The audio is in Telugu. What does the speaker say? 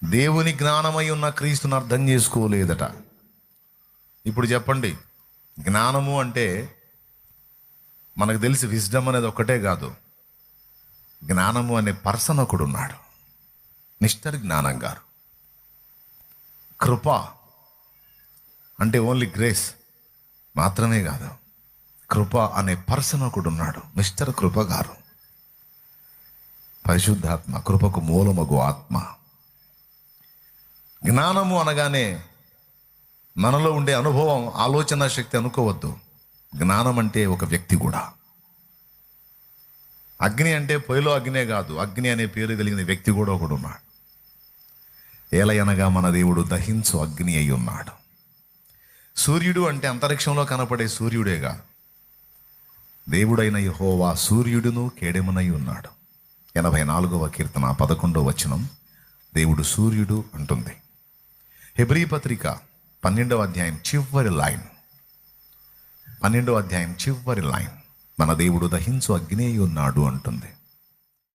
దేవుని జ్ఞానమై ఉన్న క్రీస్తుని అర్థం చేసుకోలేదట. ఇప్పుడు చెప్పండి, జ్ఞానము అంటే మనకు తెలిసి విజ్డమ్ అనేది ఒక్కటే కాదు. జ్ఞానము అనే పర్సన్ ఒకడు ఉన్నాడు, మిస్టర్ జ్ఞానం గారు. కృప అంటే ఓన్లీ గ్రేస్ మాత్రమే కాదు, కృప అనే పర్సన్ ఒకడు ఉన్నాడు, మిస్టర్ కృప గారు. పరిశుద్ధాత్మ, కృపకు మూలమగు ఆత్మ. జ్ఞానము అనగానే మనలో ఉండే అనుభవం, ఆలోచన శక్తి అనుకోవద్దు. జ్ఞానం అంటే ఒక వ్యక్తి కూడా. అగ్ని అంటే పొయ్యిలో అగ్నే కాదు, అగ్ని అనే పేరు కలిగిన వ్యక్తి కూడా ఒకడు ఉన్నాడు. ఏలయనగా మన దేవుడు దహించు అగ్ని అయి ఉన్నాడు. సూర్యుడు అంటే అంతరిక్షంలో కనపడే సూర్యుడేగా, దేవుడైన యెహోవా సూర్యుడును కేడెమునై ఉన్నాడు. 84వ కీర్తన 11వ వచనం దేవుడు సూర్యుడు అంటుంది. హెబ్రీ పత్రిక 12వ అధ్యాయం చివరి లైన్, 12వ అధ్యాయం చివరి లైన్, మన దేవుడు దహించు అగ్ని అయి ఉన్నాడు అంటుంది.